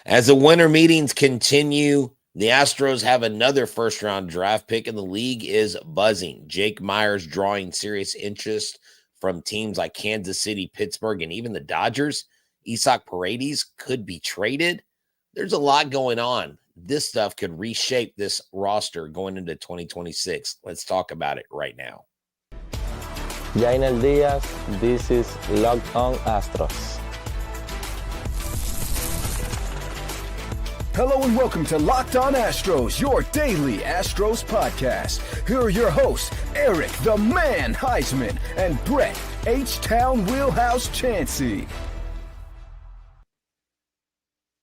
As the winter meetings continue, the Astros have another first-round draft pick, and the league is buzzing. Jake Myers drawing serious interest from teams like Kansas City, Pittsburgh, and even the Dodgers. Isak Paredes could be traded. There's a lot going on. This stuff could reshape this roster going into 2026. Let's talk about it right now. Jainel Diaz, this is Logjam Astros. Hello and welcome to Locked On Astros, your daily Astros podcast. Here are your hosts, Eric the Man Huysman and Brett H-Town Wheelhouse Chancey.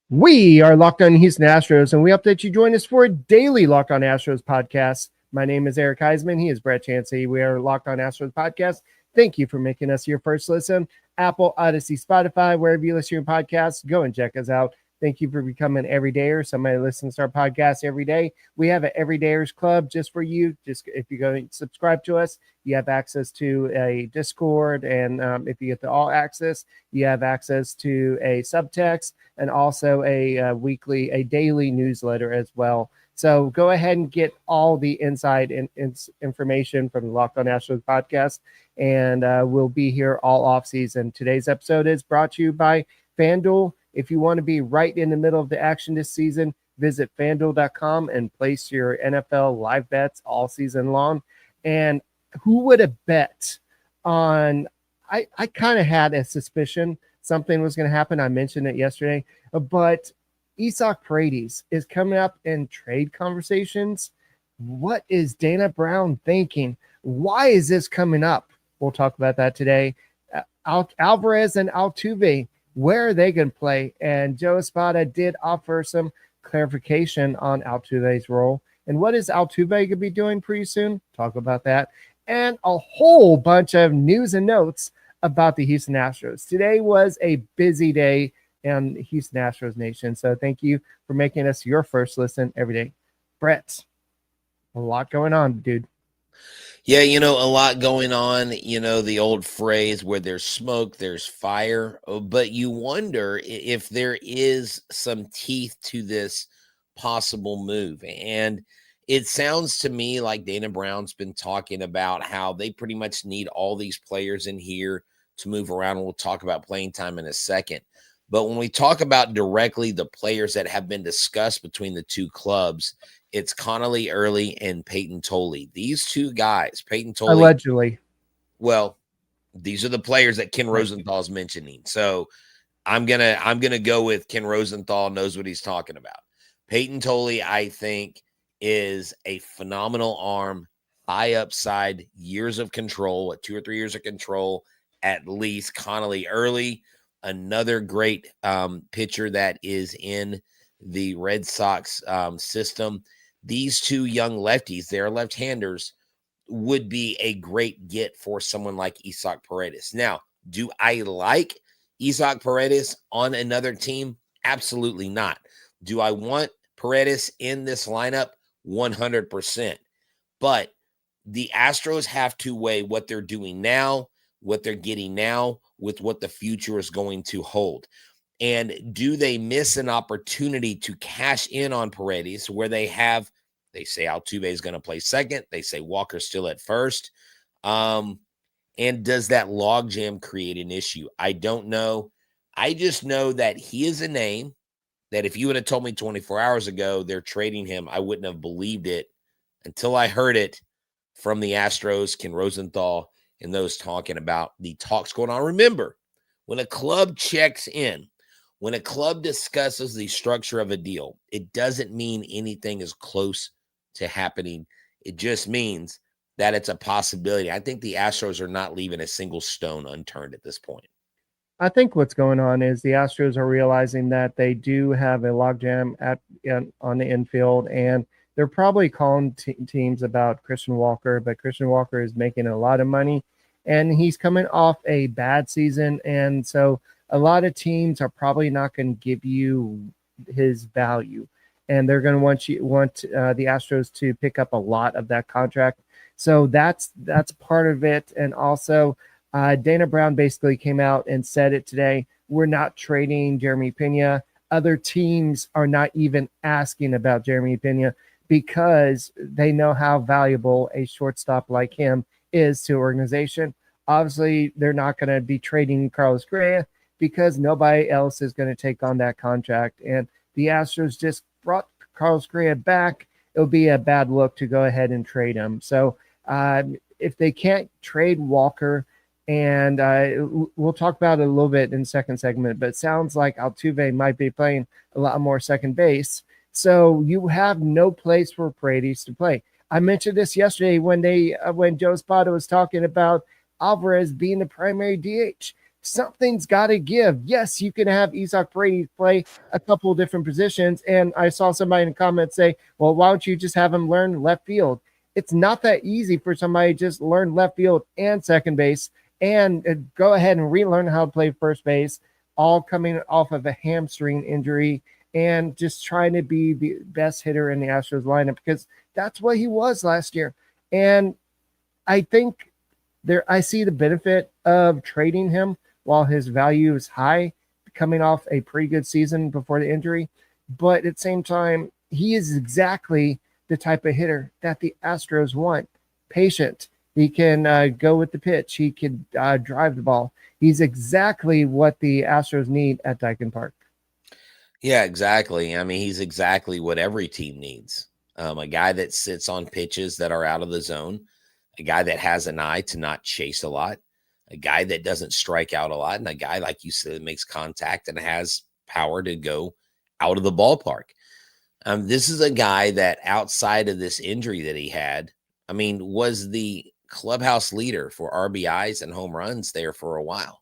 We are Locked On Houston Astros, and we update you. Join us for a daily Locked On Astros podcast. My name is Eric Huysman. He is Brett Chancey. We are Locked On Astros podcast. Thank you for making us your first listen. Apple, Odyssey, Spotify, wherever you listen to your podcasts, go and check us out. Thank you for becoming an everydayer. Somebody listens to our podcast every day. We have an Everydayers Club just for you. Just if you go and subscribe to us, you have access to a Discord. And if you get the all access, you have access to a subtext and also a daily newsletter as well. So go ahead and get all the inside information from the Locked On Astros podcast. And we'll be here all off season. Today's episode is brought to you by FanDuel. If you want to be right in the middle of the action this season, visit FanDuel.com and place your NFL live bets all season long. And who would have bet on – I kind of had a suspicion something was going to happen. I mentioned it yesterday. But Isak Paredes is coming up in trade conversations. What is Dana Brown thinking? Why is this coming up? We'll talk about that today. Alvarez and Altuve, where are they going to play? And Joe Espada did offer some clarification on Altuve's role. And what is Altuve going to be doing pretty soon? Talk about that. And a whole bunch of news and notes about the Houston Astros. Today was a busy day in Houston Astros Nation. So thank you for making us your first listen every day. Brett, a lot going on, dude. Yeah, a lot going on, the old phrase where there's smoke, there's fire, but you wonder if there is some teeth to this possible move. And it sounds to me like Dana Brown's been talking about how they pretty much need all these players in here to move around. We'll talk about playing time in a second. But when we talk about directly the players that have been discussed between the two clubs, it's Connelly early and Peyton Tolley. These two guys, Peyton Tolley. Allegedly. Well, these are the players that Ken Rosenthal is mentioning. So I'm gonna go with Ken Rosenthal knows what he's talking about. Peyton Tolley, I think, is a phenomenal arm, high upside, years of control, 2 or 3 years of control at least. Connelly early, another great pitcher that is in the Red Sox system. These two young lefties, they're left-handers, would be a great get for someone like Isak Paredes. Now, do I like Isak Paredes on another team? Absolutely not. Do I want Paredes in this lineup? 100%. But the Astros have to weigh what they're doing now, what they're getting now, with what the future is going to hold. And do they miss an opportunity to cash in on Paredes where they say Altuve is going to play second. They say Walker's still at first. And does that logjam create an issue? I don't know. I just know that he is a name that if you would have told me 24 hours ago they're trading him, I wouldn't have believed it until I heard it from the Astros, Ken Rosenthal, and those talking about the talks going on. Remember, when a club checks in, when a club discusses the structure of a deal, it doesn't mean anything is close to happening. It just means that it's a possibility. I think the Astros are not leaving a single stone unturned at this point. I think what's going on is the Astros are realizing that they do have a logjam on the infield, and they're probably calling teams about Christian Walker, but Christian Walker is making a lot of money, and he's coming off a bad season, and so a lot of teams are probably not going to give you his value, and they're going to want the Astros to pick up a lot of that contract. So that's part of it, and also Dana Brown basically came out and said it today. we're not trading Jerermy Peña. Other teams are not even asking about Jerermy Peña because they know how valuable a shortstop like him is to organization. Obviously, they're not going to be trading Carlos Correa because nobody else is going to take on that contract. And the Astros just brought Carlos Correa back. It'll be a bad look to go ahead and trade him. So if they can't trade Walker, and we'll talk about it a little bit in the second segment, but it sounds like Altuve might be playing a lot more second base. So you have no place for Paredes to play. I mentioned this yesterday when Joe Espada was talking about Alvarez being the primary DH. Something's got to give. Yes, you can have Isak Paredes play a couple of different positions. And I saw somebody in the comments say, well, why don't you just have him learn left field? It's not that easy for somebody to just learn left field and second base and go ahead and relearn how to play first base, all coming off of a hamstring injury and just trying to be the best hitter in the Astros lineup, because that's what he was last year. And I think I see the benefit of trading him while his value is high, coming off a pretty good season before the injury. But at the same time, he is exactly the type of hitter that the Astros want. Patient. He can go with the pitch. He can drive the ball. He's exactly what the Astros need at Dyken Park. Yeah, exactly. I mean, he's exactly what every team needs. A guy that sits on pitches that are out of the zone, a guy that has an eye to not chase a lot, a guy that doesn't strike out a lot, and a guy, like you said, that makes contact and has power to go out of the ballpark. This is a guy that, outside of this injury that he had, I mean, was the clubhouse leader for RBIs and home runs there for a while.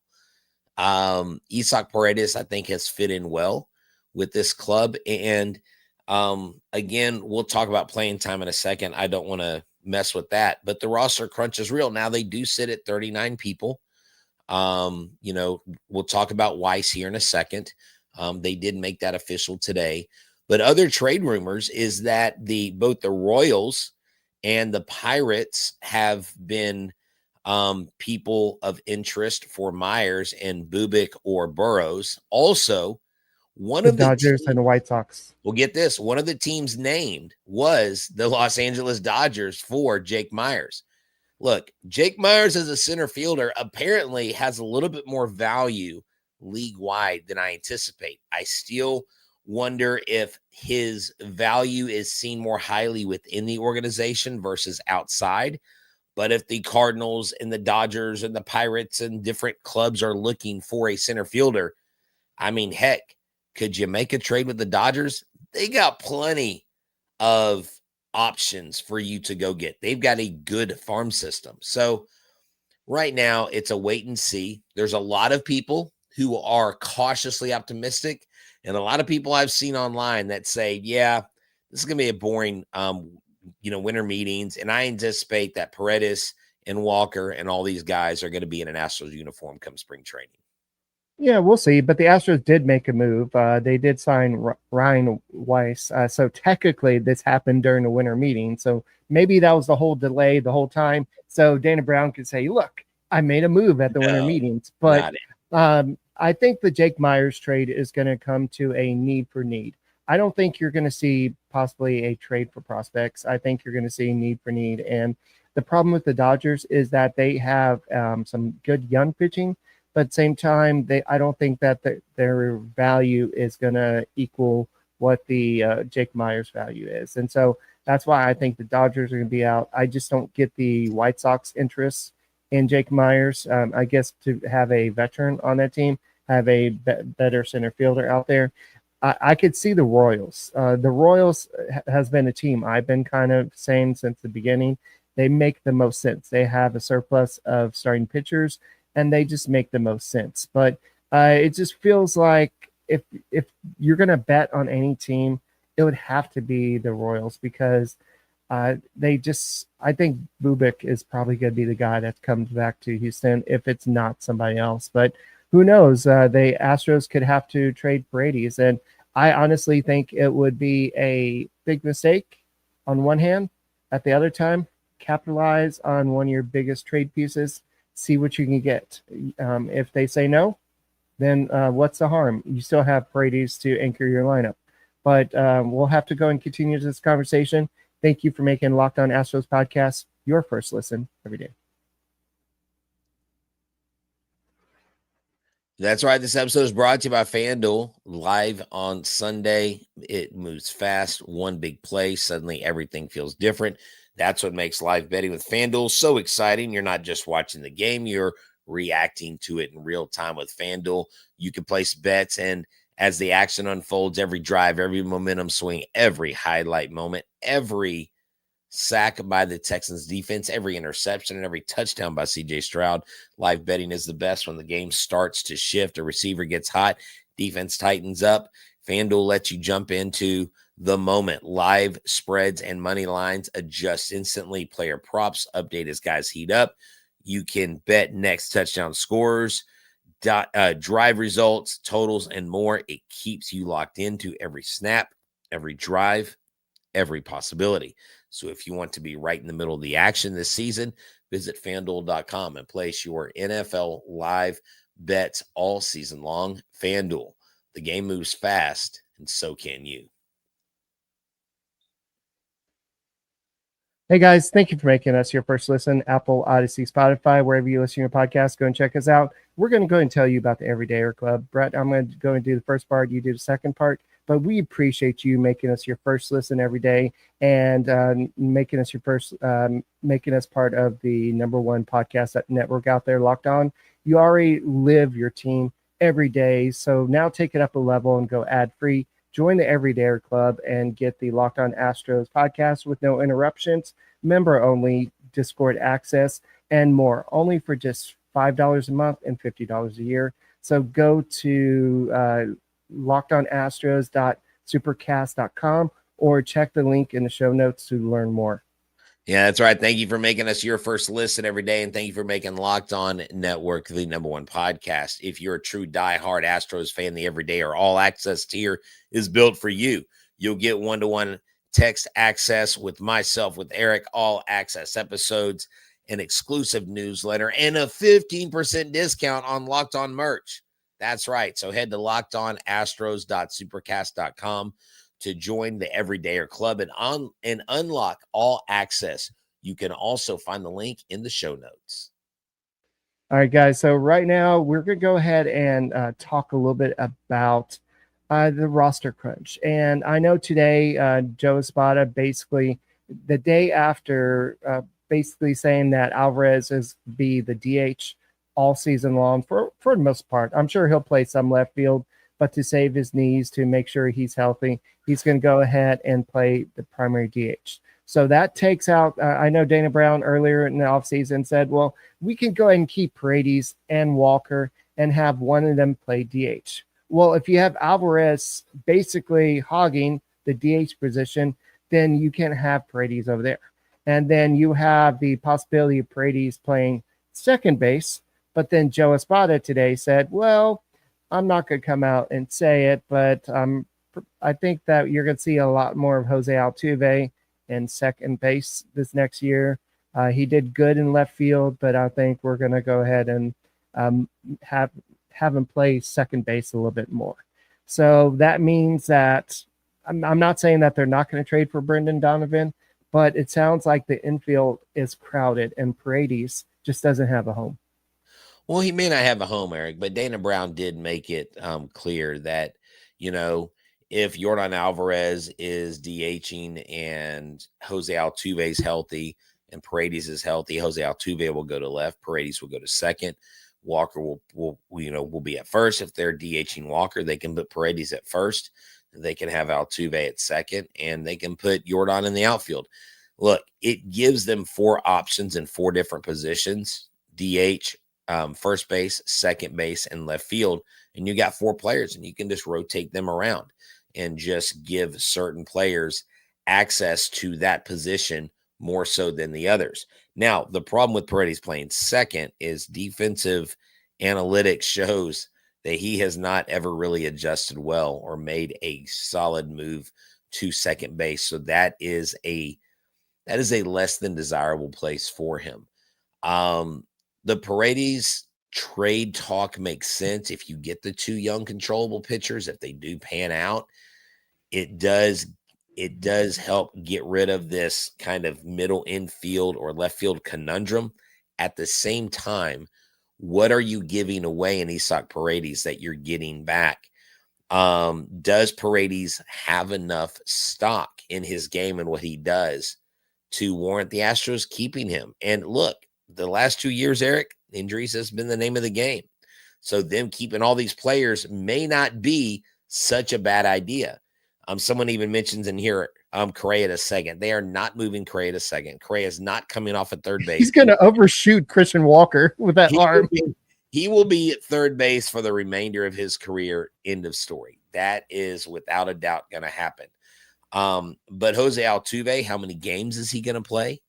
Isak Paredes, I think, has fit in well with this club. And again, we'll talk about playing time in a second. I don't want to mess with that, but the roster crunch is real. Now they do sit at 39 people. We'll talk about Weiss here in a second. They did make that official today, but other trade rumors is that both the Royals and the Pirates have been people of interest for Myers and Bubic or Burrows. Also, one of the Dodgers and the White Sox. Well, get this. One of the teams named was the Los Angeles Dodgers for Jake Myers. Look, Jake Myers as a center fielder apparently has a little bit more value league-wide than I anticipate. I still wonder if his value is seen more highly within the organization versus outside. But if the Cardinals and the Dodgers and the Pirates and different clubs are looking for a center fielder, I mean, heck, could you make a trade with the Dodgers? They got plenty of options for you to go get. They've got a good farm system. So right now it's a wait and see. There's a lot of people who are cautiously optimistic, and a lot of people I've seen online that say, yeah, this is going to be a boring, winter meetings. And I anticipate that Paredes and Walker and all these guys are going to be in an Astros uniform come spring training. Yeah, we'll see. But the Astros did make a move. They did sign Ryan Weiss. So technically this happened during the winter meeting. So maybe that was the whole delay the whole time. So Dana Brown could say, look, I made a move at the winter meetings. But I think the Jake Myers trade is going to come to a need for need. I don't think you're going to see possibly a trade for prospects. I think you're going to see need for need. And the problem with the Dodgers is that they have some good young pitching. But at the same time, I don't think that their value is going to equal what the Jake Myers value is. And so that's why I think the Dodgers are going to be out. I just don't get the White Sox interest in Jake Myers. I guess to have a veteran on that team, have a better center fielder out there. I could see the Royals. The Royals has been a team I've been kind of saying since the beginning. They make the most sense. They have a surplus of starting pitchers, and they just make the most sense. But it just feels like if you're going to bet on any team, it would have to be the Royals, because I think Bubic is probably going to be the guy that comes back to Houston if it's not somebody else. But who knows? The Astros could have to trade Paredes. And I honestly think it would be a big mistake on one hand. At the other time, capitalize on one of your biggest trade pieces. See what you can get. If they say no, then what's the harm? You still have Paredes to anchor your lineup. But we'll have to go and continue this conversation. Thank you for making Locked On Astros podcast your first listen every day. That's right. This episode is brought to you by FanDuel. Live on Sunday, it moves fast. One big play, suddenly everything feels different. That's what makes live betting with FanDuel so exciting. You're not just watching the game, you're reacting to it in real time with FanDuel. You can place bets, and as the action unfolds, every drive, every momentum swing, every highlight moment, every sack by the Texans defense, every interception, and every touchdown by CJ Stroud. Live betting is the best when the game starts to shift. A receiver gets hot, defense tightens up. FanDuel lets you jump into the moment. Live spreads and money lines adjust instantly. Player props update as guys heat up. You can bet next touchdown scorers, drive results, totals, and more. It keeps you locked into every snap, every drive, every possibility. So if you want to be right in the middle of the action this season, visit FanDuel.com and place your NFL live bets all season long. FanDuel, the game moves fast, and so can you. Hey guys, thank you for making us your first listen. Apple, Odyssey, Spotify, wherever you listen to your podcast, go and check us out. We're going to go and tell you about the Everydayer Club. Brett, I'm going to go and do the first part. You do the second part. But we appreciate you making us your first listen every day and making us making us part of the #1 podcast network out there, Locked On. You already live your team every day. So now take it up a level and go ad free. Join the Everydayer Club and get the Locked On Astros podcast with no interruptions, member only, Discord access, and more. Only for just $5 a month and $50 a year. So go to lockedonastros.supercast.com or check the link in the show notes to learn more. Yeah, that's right. Thank you for making us your first listen every day, and thank you for making Locked On Network the #1 podcast. If you're a true diehard Astros fan, the Everydayer All Access tier is built for you. You'll get one-to-one text access with myself, with Eric, all access episodes, an exclusive newsletter, and a 15% discount on Locked On merch. That's right. So head to lockedonastros.supercast.com to join the Everydayer Club and unlock all access. You can also find the link in the show notes. All right, guys. So right now we're going to go ahead and talk a little bit about the roster crunch. And I know today Joe Espada basically the day after basically saying that Alvarez is be the DH all season long for the most part. I'm sure he'll play some left field, but to save his knees, to make sure he's healthy, he's going to go ahead and play the primary DH. So that takes out, I know Dana Brown earlier in the offseason said, well, we can go ahead and keep Paredes and Walker and have one of them play DH. Well, if you have Alvarez basically hogging the DH position, then you can have Paredes over there. And then you have the possibility of Paredes playing second base. But then Joe Espada today said, well, I'm not going to come out and say it, but I think that you're going to see a lot more of Jose Altuve in second base this next year. He did good in left field, but I think we're going to go ahead and have him play second base a little bit more. So that means that I'm not saying that they're not going to trade for Brendan Donovan, but it sounds like the infield is crowded and Paredes just doesn't have a home. Well, he may not have a home, Eric, but Dana Brown did make it clear that, if Yordan Alvarez is DHing and Jose Altuve is healthy and Paredes is healthy, Jose Altuve will go to left, Paredes will go to second, Walker will be at first. If they're DHing Walker, they can put Paredes at first, they can have Altuve at second, and they can put Yordan in the outfield. Look, it gives them 4 options in 4 different positions: DH, first base, second base, and left field. And you got 4 players, and you can just rotate them around and just give certain players access to that position more so than the others. Now, the problem with Paredes playing second is defensive analytics shows that he has not ever really adjusted well or made a solid move to second base. So that is a less than desirable place for him. The Paredes trade talk makes sense if you get the 2 young controllable pitchers. If they do pan out, it does help get rid of this kind of middle infield or left field conundrum. At the same time, what are you giving away in Isak Paredes that you're getting back? Does Paredes have enough stock in his game and what he does to warrant the Astros keeping him? And look, the last 2 years, Eric, injuries has been the name of the game. So them keeping all these players may not be such a bad idea. Someone even mentions in here, Correa to second. They are not moving Correa to second. Correa is not coming off at third base. He's going to overshoot Christian Walker with that arm. He will be at third base for the remainder of his career. End of story. That is without a doubt going to happen. But Jose Altuve, how many games is he going to play?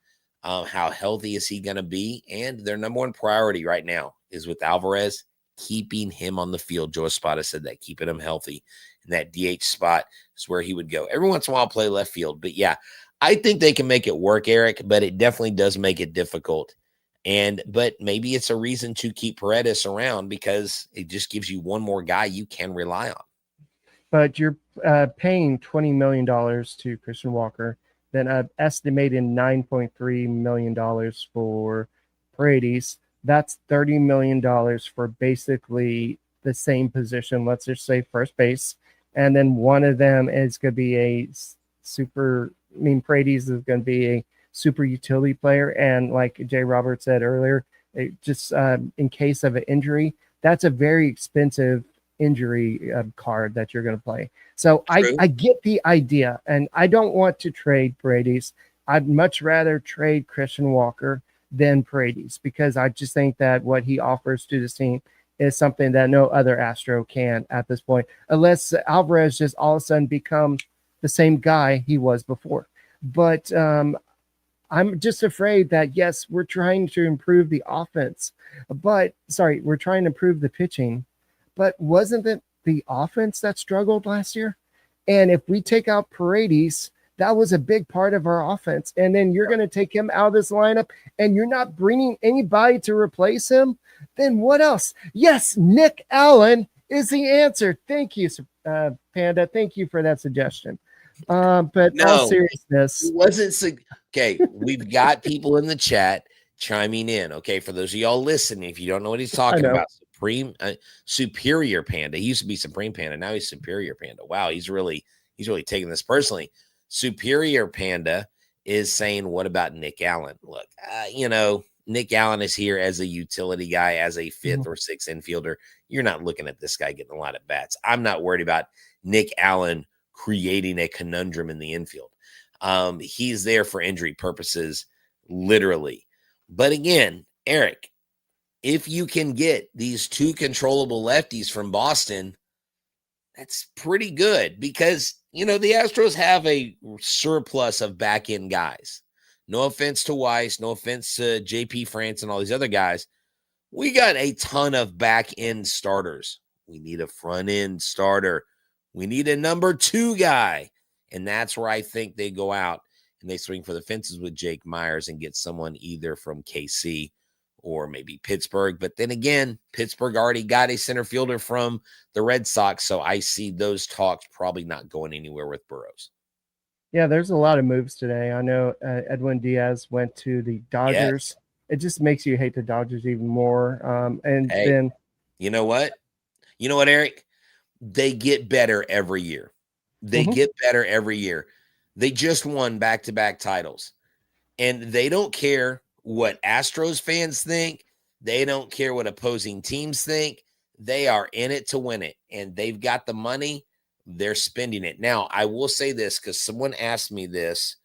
How healthy is he going to be? And their number one priority right now is with Alvarez, keeping him on the field. Joe Espada said that, keeping him healthy. And that DH spot is where he would go. Every once in a while, play left field. But yeah, I think they can make it work, Eric, but it definitely does make it difficult. But maybe it's a reason to keep Paredes around because it just gives you one more guy you can rely on. But you're paying $20 million to Christian Walker, then an estimated $9.3 million for Paredes. That's $30 million for basically the same position. Let's just say first base. And then one of them is going to be Paredes is going to be a super utility player. And like Jay Roberts said earlier, in case of an injury, that's a very expensive injury card that you're going to play. So I get the idea, and I don't want to trade Paredes. I'd much rather trade Christian Walker than Paredes because I just think that what he offers to the team is something that no other Astro can at this point, unless Alvarez just all of a sudden becomes the same guy he was before. But I'm just afraid that, yes, we're trying to improve the offense, we're trying to improve the pitching, but wasn't it the offense that struggled last year? And if we take out Paredes, that was a big part of our offense. And then you're going to take him out of this lineup and you're not bringing anybody to replace him. Then what else? Yes, Nick Allen is the answer. Thank you, Panda. Thank you for that suggestion. But no, all seriousness, it wasn't okay. We've got people in the chat chiming in. Okay, for those of y'all listening, if you don't know what he's talking about, Superior Panda. He used to be Supreme Panda. Now he's Superior Panda. Wow, he's really taking this personally. Superior Panda is saying, what about Nick Allen? Look, Nick Allen is here as a utility guy, as a fifth or sixth infielder. You're not looking at this guy getting a lot of bats. I'm not worried about Nick Allen creating a conundrum in the infield. He's there for injury purposes, literally. But again, Eric, if you can get these 2 controllable lefties from Boston, that's pretty good because, the Astros have a surplus of back-end guys. No offense to Weiss, no offense to JP France and all these other guys. We got a ton of back-end starters. We need a front-end starter. We need a number 2 guy. And that's where I think they go out and they swing for the fences with Jake Myers and get someone either from KC or maybe Pittsburgh. But then again, Pittsburgh already got a center fielder from the Red Sox. So I see those talks probably not going anywhere with Burrows. Yeah, there's a lot of moves today. I know Edwin Diaz went to the Dodgers. Yes. It just makes you hate the Dodgers even more. Then you know what? You know what, Eric? They get better every year. They get better every year. They just won back-to-back titles. And they don't care what Astros fans think. They don't care what opposing teams think. They are in it to win it. And they've got the money. They're spending it. Now, I will say this because someone asked me this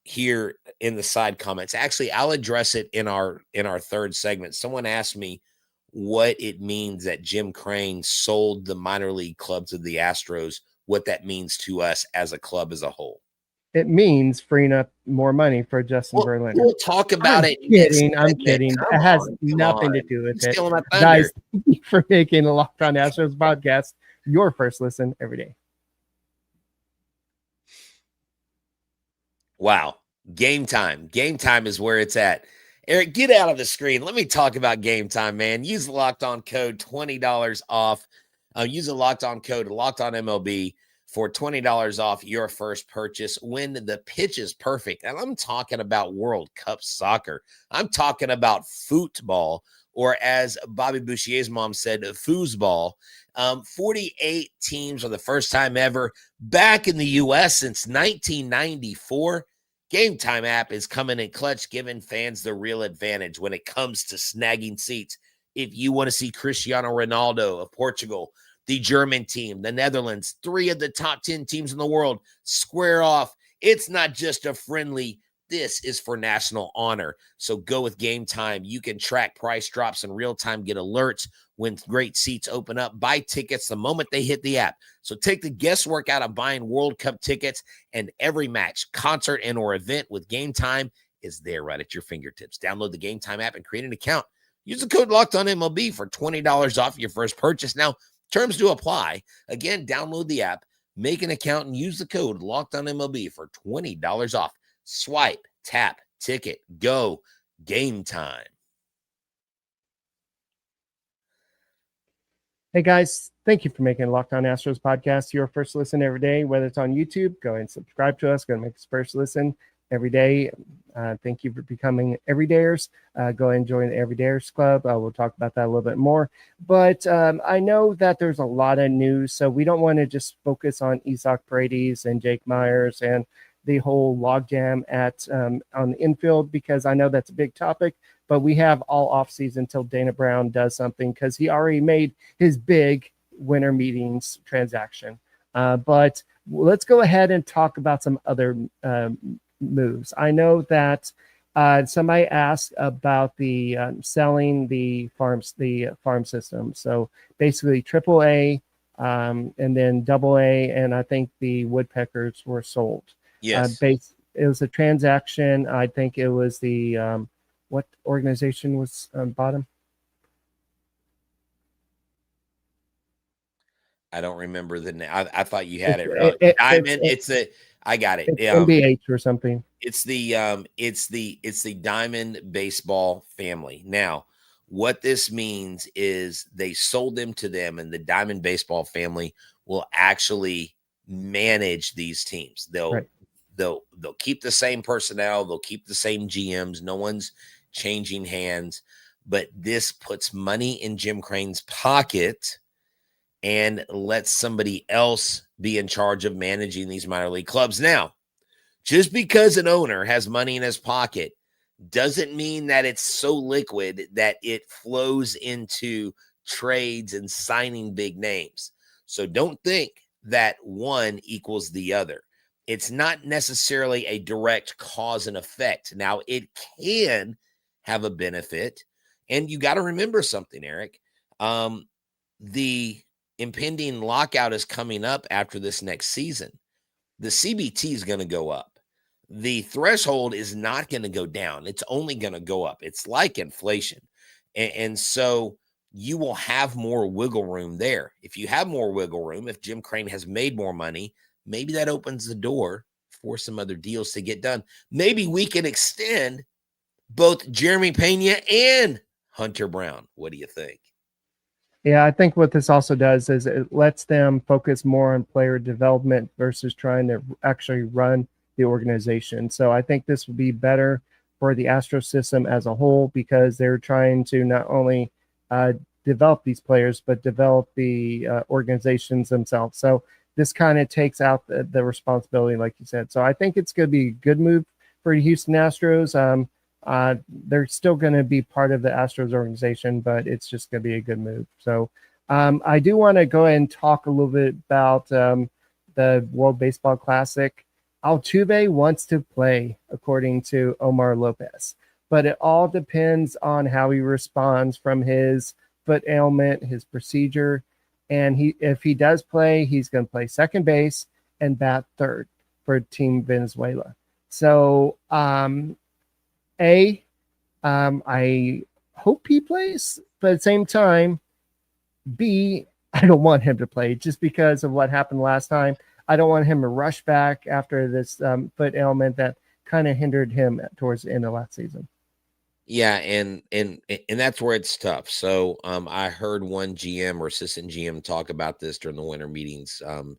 here in the side comments. Actually, I'll address it in our third segment. Someone asked me what it means that Jim Crane sold the minor league clubs of the Astros, what that means to us as a club as a whole. It means freeing up more money for Justin Verlander. We'll talk about it. I'm kidding. It has nothing to do with it. Guys, thank you for making the Locked On Astros podcast your first listen every day. Wow. Game time. Game time is where it's at. Eric, get out of the screen. Let me talk about Game Time, man. Use the Locked On code, $20 off. Use the Locked On code, Locked On MLB, for $20 off your first purchase when the pitch is perfect. And I'm talking about World Cup soccer. I'm talking about football, or as Bobby Bouchier's mom said, foosball. 48 teams for the first time ever back in the U.S. since 1994. Game Time app is coming in clutch, giving fans the real advantage when it comes to snagging seats. If you want to see Cristiano Ronaldo of Portugal, the German team, the Netherlands, 3 of the top 10 teams in the world square off, it's not just a friendly. This is for national honor. So go with Game Time. You can track price drops in real time, get alerts when great seats open up, buy tickets the moment they hit the app. So take the guesswork out of buying World Cup tickets, and every match, concert, and or event with Game Time is there right at your fingertips. Download the Game Time app and create an account. Use the code Locked On MLB for $20 off your first purchase. Now, terms do apply. Again, download the app, make an account, and use the code Locked On MLB for $20 off. Swipe, tap, ticket, go. Game Time. Hey guys, thank you for making Locked On Astros podcast your first listen every day. Whether it's on YouTube, go ahead and subscribe to us. Go and make us first listen every day. Thank you for becoming everydayers. Go ahead and join the Everydayers Club. We'll talk about that a little bit more. But I know that there's a lot of news, so we don't want to just focus on Isak Paredes and Jake Myers and the whole logjam at on the infield, because I know that's a big topic. But we have all offseason until Dana Brown does something, because he already made his big winter meetings transaction. But let's go ahead and talk about some other moves. I know that somebody asked about the selling the farm system. So basically AAA and then AA, and I think the woodpeckers were sold. Yes. It was a transaction. I think it was the what organization was bottom? I don't remember the name. I thought you had it. Diamond. I got it. MBH or something. It's the Diamond Baseball family. Now, what this means is they sold them to them, and the Diamond Baseball family will actually manage these teams. They'll keep the same personnel. They'll keep the same GMs. No one's changing hands, but this puts money in Jim Crane's pocket and lets somebody else be in charge of managing these minor league clubs. Now, just because an owner has money in his pocket doesn't mean that it's so liquid that it flows into trades and signing big names. So don't think that one equals the other. It's not necessarily a direct cause and effect. Now, it can have a benefit. And you got to remember something, Eric. The impending lockout is coming up after this next season. The CBT is going to go up. The threshold is not going to go down. It's only going to go up. It's like inflation. And so you will have more wiggle room there. If you have more wiggle room, if Jim Crane has made more money, maybe that opens the door for some other deals to get done. Maybe we can extend both Jerermy Peña and Hunter Brown. What do you think? Yeah, I think what this also does is it lets them focus more on player development versus trying to actually run the organization. So I think this would be better for the Astro system as a whole, because they're trying to not only develop these players, but develop the organizations themselves. So this kind of takes out the responsibility, like you said. So I think it's going to be a good move for the Houston Astros. They're still going to be part of the Astros organization, but it's just going to be a good move. So I do want to go ahead and talk a little bit about the World Baseball Classic. Altuve wants to play, according to Omar Lopez, but it all depends on how he responds from his foot ailment, his procedure. And if he does play, he's going to play second base and bat third for Team Venezuela. So, I hope he plays, but at the same time, B, I don't want him to play just because of what happened last time. I don't want him to rush back after this foot ailment that kind of hindered him towards the end of last season. Yeah, and that's where it's tough. So I heard one GM or assistant GM talk about this during the winter meetings the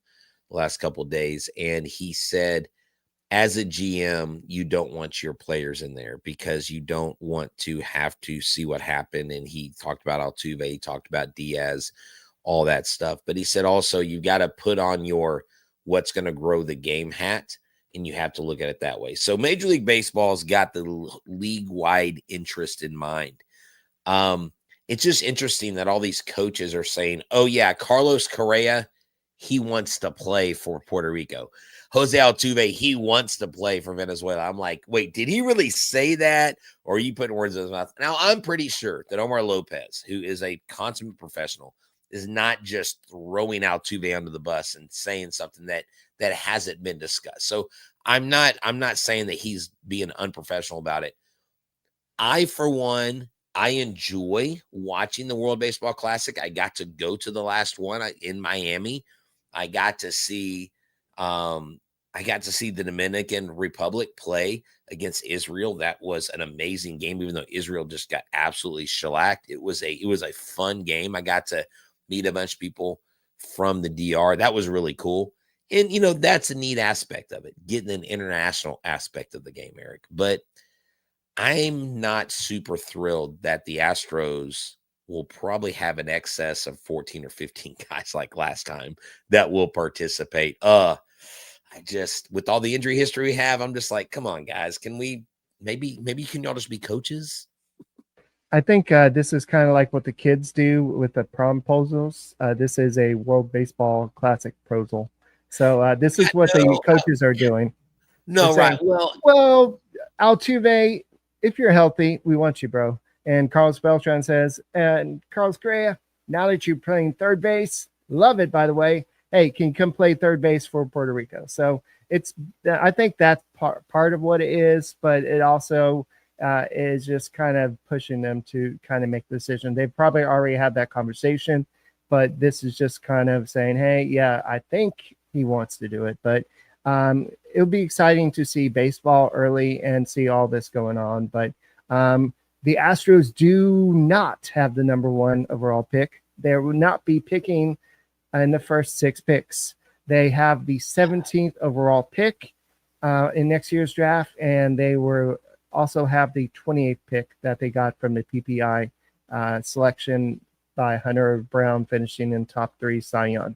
last couple of days, and he said, as a GM, you don't want your players in there because you don't want to have to see what happened. And he talked about Altuve, he talked about Diaz, all that stuff. But he said also you got to put on your what's going to grow the game hat, and you have to look at it that way. So Major League Baseball's got the league-wide interest in mind. It's just interesting that all these coaches are saying, oh, yeah, Carlos Correa, he wants to play for Puerto Rico. Jose Altuve, he wants to play for Venezuela. I'm like, wait, did he really say that? Or are you putting words in his mouth? Now, I'm pretty sure that Omar Lopez, who is a consummate professional, is not just throwing Altuve under the bus and saying something that hasn't been discussed. So I'm not saying that he's being unprofessional about it. For one, I enjoy watching the World Baseball Classic. I got to go to the last one in Miami. I got to see the Dominican Republic play against Israel. That was an amazing game, even though Israel just got absolutely shellacked. It was a fun game. I got to meet a bunch of people from the DR. That was really cool. And, that's a neat aspect of it, getting an international aspect of the game, Eric. But I'm not super thrilled that the Astros will probably have an excess of 14 or 15 guys like last time that will participate. With all the injury history we have, I'm just like, come on, guys. Can we maybe can y'all just be coaches? I think this is kind of like what the kids do with the promposals. This is a World Baseball Classic proposal. So this is what the coaches are doing. No, saying, right. Well, Altuve, if you're healthy, we want you, bro. And Carlos Beltran says, and Carlos Correa, now that you're playing third base, love it, by the way. Hey, can you come play third base for Puerto Rico? So I think that's part of what it is, but it also is just kind of pushing them to kind of make the decision. They probably already had that conversation, but this is just kind of saying, hey, yeah, I think he wants to do it. But it'll be exciting to see baseball early and see all this going on. But the Astros do not have the number 1 overall pick. They will not be picking in the first 6 picks. They have the 17th overall pick in next year's draft, and they were also have the 28th pick that they got from the PPI selection by Hunter Brown, finishing in top 3 Cy Young.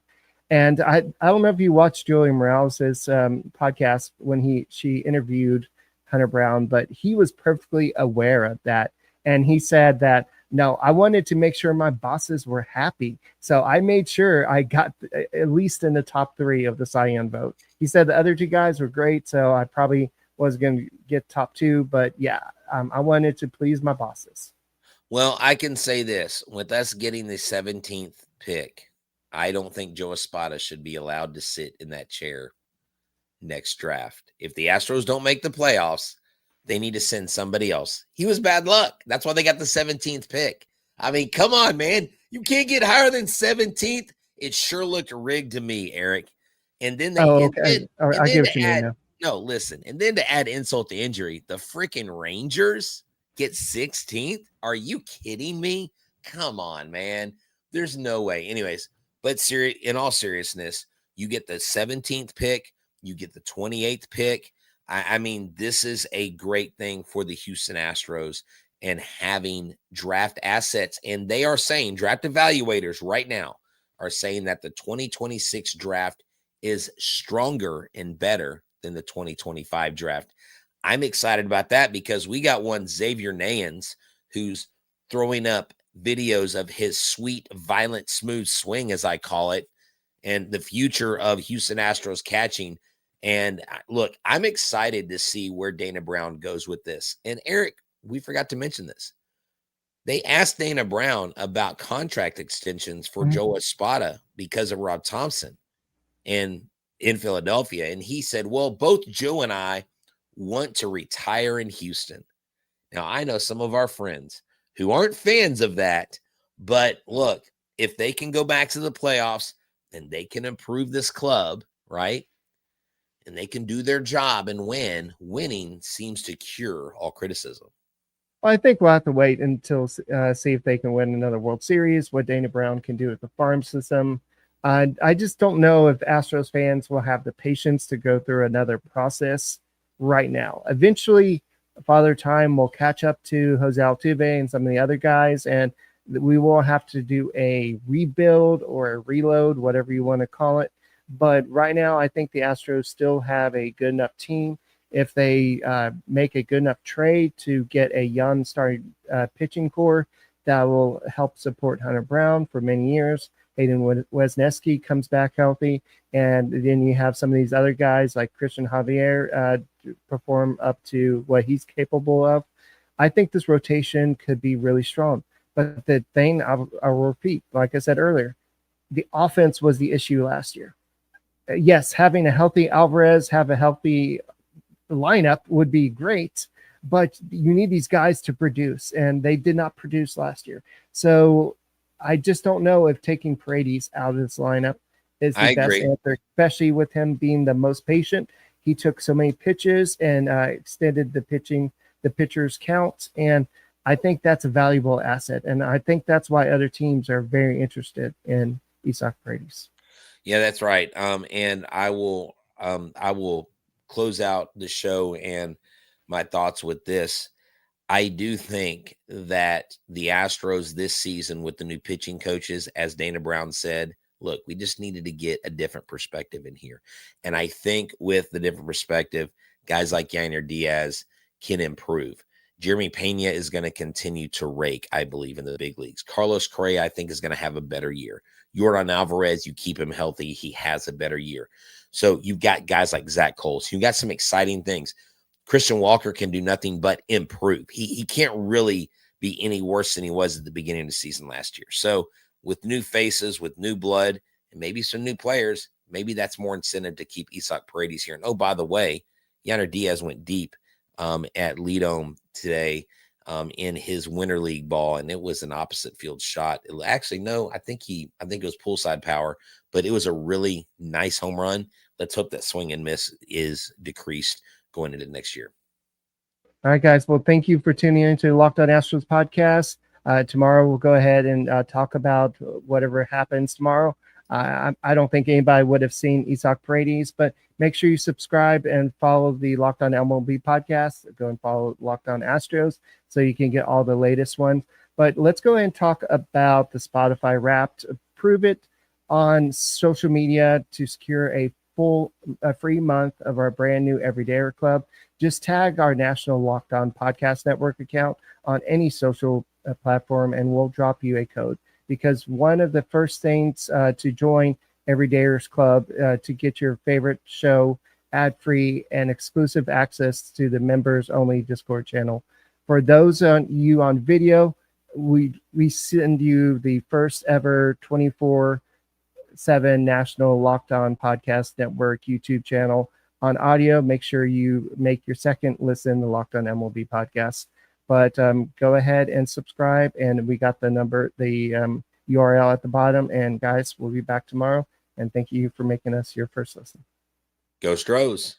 And I don't know if you watched Joey Morales' podcast when she interviewed Hunter Brown, but he was perfectly aware of that. And he said that, no, I wanted to make sure my bosses were happy. So I made sure I got at least in the top 3 of the Cy Young vote. He said the other 2 guys were great, so I probably was going to get top 2. But yeah, I wanted to please my bosses. Well, I can say this. With us getting the 17th pick, I don't think Joe Espada should be allowed to sit in that chair next draft. If the Astros don't make the playoffs, they need to send somebody else. He was bad luck. That's why they got the 17th pick. I mean, come on, man. You can't get higher than 17th. It sure looked rigged to me, Eric. And then they I get what you mean now. No, listen. And then to add insult to injury, the freaking Rangers get 16th. Are you kidding me? Come on, man. There's no way. Anyways, but in all seriousness, you get the 17th pick, you get the 28th pick. I mean, this is a great thing for the Houston Astros and having draft assets. And they are saying, draft evaluators right now are saying that the 2026 draft is stronger and better than the 2025 draft. I'm excited about that because we got one Xavier Nayans who's throwing up videos of his sweet, violent, smooth swing, as I call it, and the future of Houston Astros catching. And look, I'm excited to see where Dana Brown goes with this. And Eric, we forgot to mention this. They asked Dana Brown about contract extensions for Joe Espada because of Rob Thompson in Philadelphia. And he said, well, both Joe and I want to retire in Houston. Now, I know some of our friends who aren't fans of that, but look, if they can go back to the playoffs and they can improve this club, right? And they can do their job and win. Winning seems to cure all criticism. Well, I think we'll have to wait until see if they can win another World Series, what Dana Brown can do with the farm system. I just don't know if Astros fans will have the patience to go through another process right now. Eventually, Father Time will catch up to Jose Altuve and some of the other guys, and we will have to do a rebuild or a reload, whatever you want to call it. But right now, I think the Astros still have a good enough team. If they make a good enough trade to get a young starting pitching core that will help support Hunter Brown for many years, Hayden Wesneski comes back healthy, and then you have some of these other guys like Christian Javier perform up to what he's capable of. I think this rotation could be really strong. But the thing I'll repeat, like I said earlier, the offense was the issue last year. Yes, having a healthy Alvarez, have a healthy lineup would be great, but you need these guys to produce, and they did not produce last year. So I just don't know if taking Paredes out of this lineup is the best answer, especially with him being the most patient. He took so many pitches and extended the pitcher's count, and I think that's a valuable asset, and I think that's why other teams are very interested in Isak Paredes. Yeah, that's right. And I will close out the show and my thoughts with this. I do think that the Astros this season with the new pitching coaches, as Dana Brown said, look, we just needed to get a different perspective in here. And I think with the different perspective, guys like Yainer Diaz can improve. Jerermy Peña is going to continue to rake, I believe, in the big leagues. Carlos Correa, I think, is going to have a better year. Yordan Alvarez, you keep him healthy, he has a better year. So you've got guys like Zach Coles. You've got some exciting things. Christian Walker can do nothing but improve. He can't really be any worse than he was at the beginning of the season last year. So with new faces, with new blood, and maybe some new players, maybe that's more incentive to keep Isak Paredes here. And oh, by the way, Yainer Diaz went deep at Lidom today in his winter league ball, and it was an opposite field shot. Actually, no, I think it was poolside power, but it was a really nice home run. Let's hope that swing and miss is decreased going into next year. All right, guys. Well, thank you for tuning in to Locked On Astros podcast. Tomorrow we'll go ahead and talk about whatever happens tomorrow. I don't think anybody would have seen Isak Paredes, but make sure you subscribe and follow the Locked On MLB podcast. Go and follow Locked On Astros so you can get all the latest ones. But let's go ahead and talk about the Spotify Wrapped. Prove it on social media to secure a free month of our brand new Everydayer Club. Just tag our National Locked On Podcast Network account on any social platform, and we'll drop you a code. Because one of the first things to join Everydayers Club to get your favorite show ad-free and exclusive access to the members-only Discord channel. For those on video, we send you the first ever 24/7 National Locked On Podcast Network YouTube channel. On audio, make sure you make your second listen to Locked On MLB podcast. But go ahead and subscribe, and we got the URL at the bottom. And guys, we'll be back tomorrow. And thank you for making us your first listen. Go Stros.